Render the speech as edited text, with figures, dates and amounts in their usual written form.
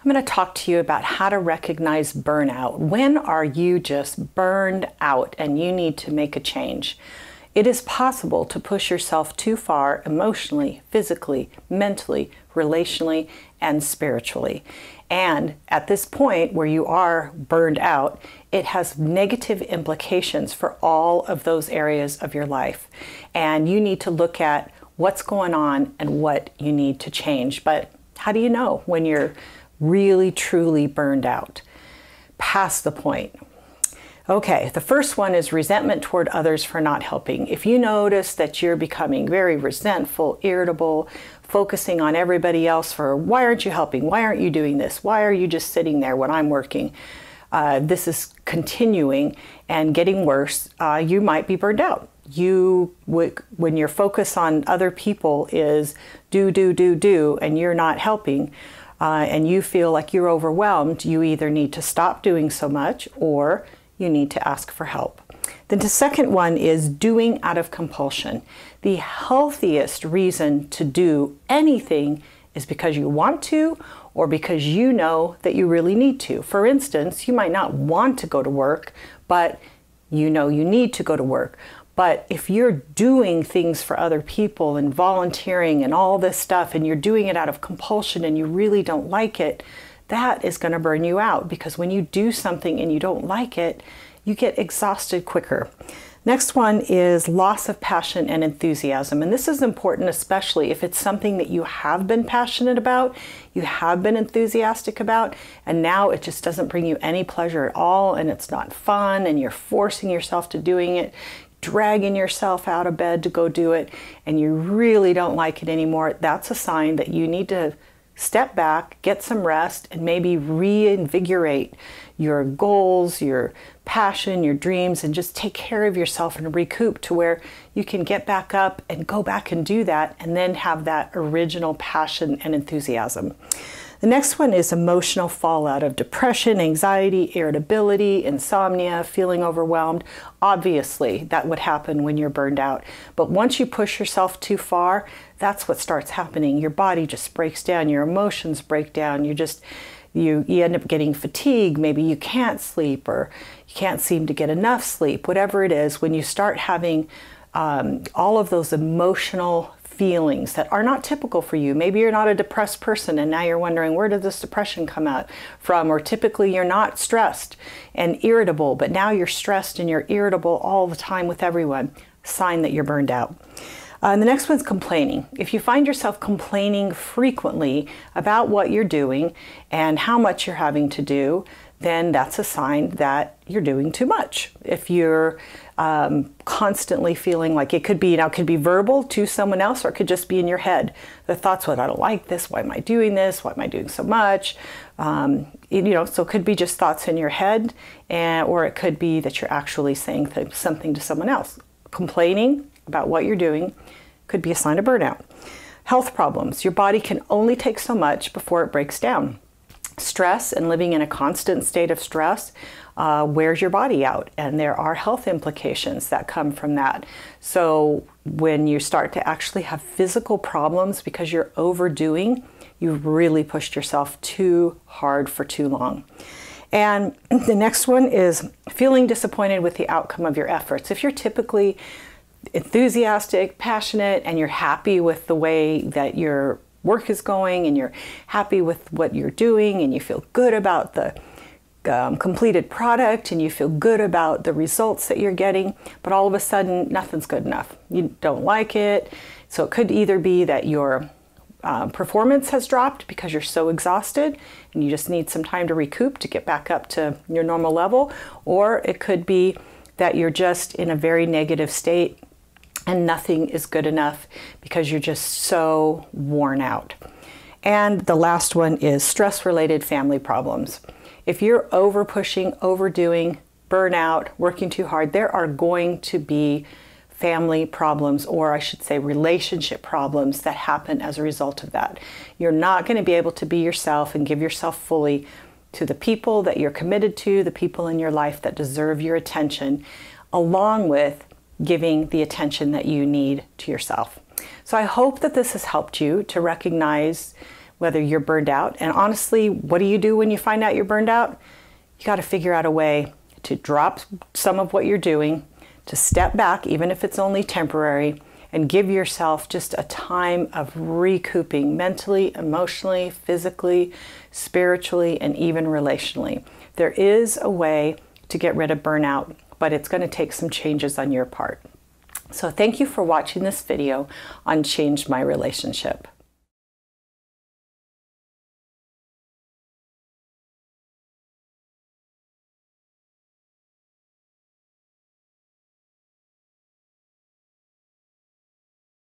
I'm going to talk to you about how to recognize burnout. When are you just burned out and you need to make a change? It is possible to push yourself too far emotionally, physically, mentally, relationally, and spiritually. And at this point where you are burned out, it has negative implications for all of those areas of your life. And you need to look at what's going on and what you need to change. But how do you know when you're really, truly burned out? Past the point. Okay, the first one is resentment toward others for not helping. If you notice that you're becoming very resentful, irritable, focusing on everybody else for why aren't you helping? Why aren't you doing this? Why are you just sitting there when I'm working? This is continuing and getting worse. You might be burned out. When your focus on other people is do, and you're not helping, and you feel like you're overwhelmed, you either need to stop doing so much or you need to ask for help. Then the second one is doing out of compulsion. The healthiest reason to do anything is because you want to or because you know that you really need to. For instance, you might not want to go to work, but you know you need to go to work. But if you're doing things for other people and volunteering and all this stuff, and you're doing it out of compulsion and you really don't like it, that is going to burn you out, because when you do something and you don't like it, you get exhausted quicker. Next one is loss of passion and enthusiasm. And this is important, especially if it's something that you have been passionate about, you have been enthusiastic about, and now it just doesn't bring you any pleasure at all, and it's not fun, and you're forcing yourself to doing it, dragging yourself out of bed to go do it, and you really don't like it anymore. That's a sign that you need to step back, get some rest, and maybe reinvigorate your goals, your passion, your dreams, and just take care of yourself and recoup to where you can get back up and go back and do that, and then have that original passion and enthusiasm. The next one is emotional fallout of depression, anxiety, irritability, insomnia, feeling overwhelmed. Obviously, that would happen when you're burned out. But once you push yourself too far, that's what starts happening. Your body just breaks down, your emotions break down, you end up getting fatigued, maybe you can't sleep or you can't seem to get enough sleep, whatever it is. When you start having all of those emotional feelings that are not typical for you. Maybe you're not a depressed person and now you're wondering, where did this depression come out from? Or typically you're not stressed and irritable, but now you're stressed and you're irritable all the time with everyone. Sign that you're burned out. And the next one's complaining. If you find yourself complaining frequently about what you're doing and how much you're having to do, then that's a sign that you're doing too much. If you're constantly feeling like it could be verbal to someone else, or it could just be in your head. The thoughts, well, I don't like this. Why am I doing this? Why am I doing so much? So it could be just thoughts in your head, or it could be that you're actually saying something to someone else. Complaining about what you're doing could be a sign of burnout. Health problems. Your body can only take so much before it breaks down. Stress and living in a constant state of stress wears your body out, and there are health implications that come from that. So when you start to actually have physical problems because you're overdoing, you've really pushed yourself too hard for too long. And the next one is feeling disappointed with the outcome of your efforts. If you're typically enthusiastic, passionate, and you're happy with the way that your work is going, and you're happy with what you're doing, and you feel good about the completed product, and you feel good about the results that you're getting, but all of a sudden nothing's good enough. You don't like it. So it could either be that your performance has dropped because you're so exhausted and you just need some time to recoup to get back up to your normal level, or it could be that you're just in a very negative state and nothing is good enough because you're just so worn out. And the last one is stress-related family problems. If you're over-pushing, overdoing, burnout, working too hard, there are going to be family problems, or I should say relationship problems, that happen as a result of that. You're not going to be able to be yourself and give yourself fully to the people that you're committed to, the people in your life that deserve your attention, along with giving the attention that you need to yourself. So I hope that this has helped you to recognize whether you're burned out. And honestly, what do you do when you find out you're burned out? You got to figure out a way to drop some of what you're doing, to step back, even if it's only temporary, and give yourself just a time of recouping mentally, emotionally, physically, spiritually, and even relationally. There is a way to get rid of burnout, but it's going to take some changes on your part. So thank you for watching this video on Change My Relationship.